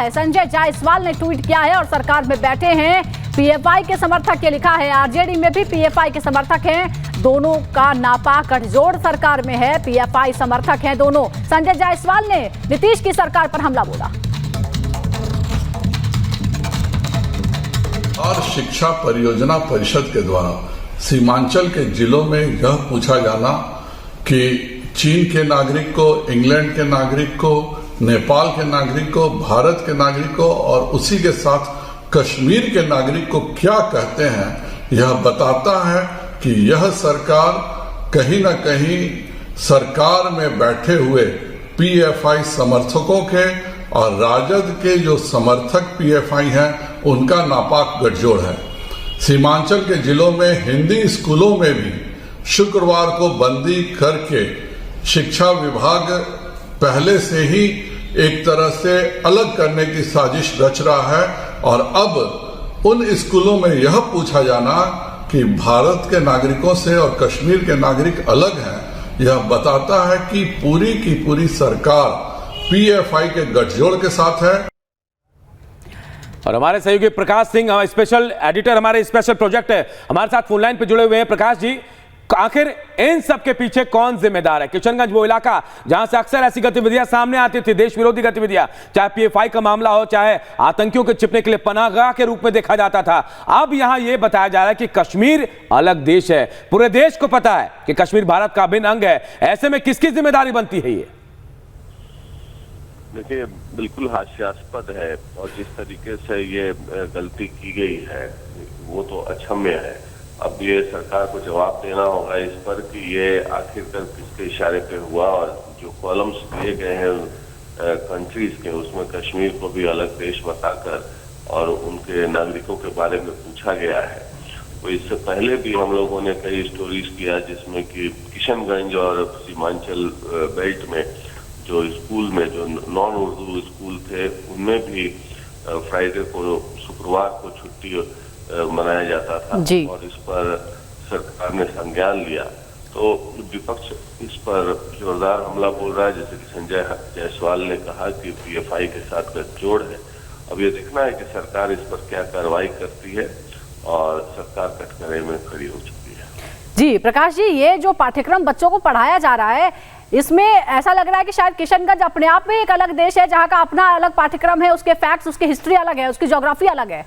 है। संजय जायसवाल ने ट्वीट किया है और सरकार में बैठे हैं पीएफआई के समर्थक। ये लिखा है आरजेडी में भी पीएफआई के समर्थक हैं, दोनों का नापाक गठजोड़ सरकार में है, पीएफआई समर्थक हैं दोनों। संजय जायसवाल ने नीतीश की सरकार पर हमला बोला। और शिक्षा परियोजना परिषद के द्वारा सीमांचल के जिलों में यह पूछा जाना कि चीन के नागरिक को, इंग्लैंड के नागरिक को, नेपाल के नागरिक को, भारत के नागरिक को और उसी के साथ कश्मीर के नागरिक को क्या कहते हैं, यह बताता है कि यह सरकार कहीं न कहीं सरकार में बैठे हुए पीएफआई समर्थकों के और राजद के जो समर्थक पीएफआई हैं उनका नापाक गठजोड़ है। सीमांचल के जिलों में हिंदी स्कूलों में भी शुक्रवार को बंदी करके शिक्षा विभाग पहले से ही एक तरह से अलग करने की साजिश रच रहा है और अब उन स्कूलों में यह पूछा जाना कि भारत के नागरिकों से और कश्मीर के नागरिक अलग हैं, यह बताता है कि पूरी की पूरी सरकार पीएफआई के गठजोड़ के साथ है। और हमारे सहयोगी प्रकाश सिंह, स्पेशल एडिटर हमारे स्पेशल प्रोजेक्ट है, हमारे साथ फोन लाइन पे जुड़े हुए हैं। प्रकाश जी, आखिर इन सब के पीछे कौन जिम्मेदार है? किशनगंज वो इलाका जहां से अक्सर ऐसी गतिविधियां सामने आती थी, देश विरोधी गतिविधियां, चाहे पीएफआई का मामला हो, चाहे आतंकियों के छिपने के लिए पनाहगाह के रूप में देखा जाता था। अब यहां यह बताया जा रहा है कि कश्मीर अलग देश है, पूरे देश को पता है कि कश्मीर भारत का अभिन्न अंग है। ऐसे में किसकी जिम्मेदारी बनती है ये? देखिए, बिल्कुल हास्यास्पद है और जिस तरीके से ये गलती की गई है वो तो अक्षम्य है। अब ये सरकार को जवाब देना होगा इस पर कि ये आखिरकार किसके इशारे पे हुआ, और जो कॉलम्स दिए गए हैं कंट्रीज के, उसमें कश्मीर को भी अलग देश बताकर और उनके नागरिकों के बारे में पूछा गया है। तो इससे पहले भी हम लोगों ने कई स्टोरीज किया जिसमें कि किशनगंज और सीमांचल बेल्ट में जो स्कूल में जो नॉन उर्दू स्कूल थे उनमें भी फ्राइडे को, शुक्रवार को छुट्टी मनाया जाता था और इस पर सरकार ने संज्ञान लिया। तो विपक्ष इस पर जोरदार हमला बोल रहा है, जैसे कि संजय जायसवाल ने कहा कि पीएफआई के साथ गठजोड़ है। अब ये देखना है कि सरकार इस पर क्या कार्रवाई करती है और सरकार कटघरे में खड़ी हो चुकी है। जी प्रकाश जी, ये जो पाठ्यक्रम बच्चों को पढ़ाया जा रहा है इसमें ऐसा लग रहा है कि शायद किशनगंज अपने आप में एक अलग देश है, जहां का अपना अलग पाठ्यक्रम है, उसके फैक्ट्स, उसकी हिस्ट्री अलग है, उसकी ज्योग्राफी अलग है।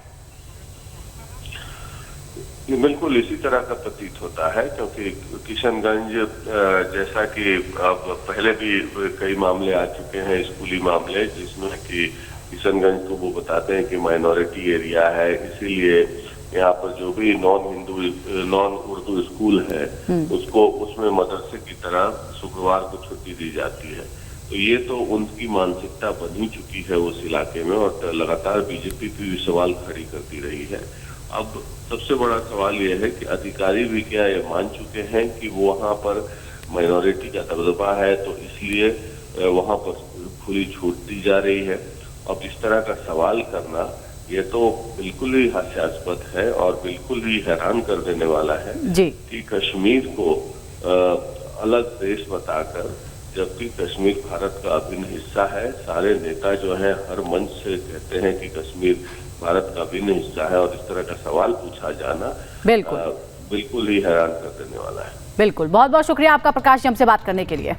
ये बिल्कुल इसी तरह का प्रतीत होता है, क्योंकि किशनगंज जैसा कि अब पहले भी कई मामले आ चुके हैं, स्कूली मामले, जिसमें कि किशनगंज को वो बताते हैं कि माइनॉरिटी एरिया है, इसीलिए यहाँ पर जो भी नॉन उर्दू स्कूल है उसको उसमें मदरसे की तरह शुक्रवार को छुट्टी दी जाती है। तो ये तो उनकी मानसिकता बन ही चुकी है उस इलाके में, और लगातार बीजेपी भी सवाल खड़ी करती रही है। अब सबसे बड़ा सवाल यह है कि अधिकारी भी क्या ये मान चुके हैं कि वो वहाँ पर माइनॉरिटी का दबदबा है, तो इसलिए वहाँ पर खुली छूट दी जा रही है। अब इस तरह का सवाल करना ये तो बिल्कुल ही हास्यास्पद है और बिल्कुल ही हैरान कर देने वाला है कि कश्मीर को अलग देश बताकर, जबकि कश्मीर भारत का अभिन्न हिस्सा है। सारे नेता जो हैं हर मंच से कहते हैं कि कश्मीर भारत का अभिन्न हिस्सा है, और इस तरह का सवाल पूछा जाना बिल्कुल ही हैरान कर देने वाला है। बिल्कुल, बहुत बहुत शुक्रिया आपका प्रकाश जी हमसे बात करने के लिए।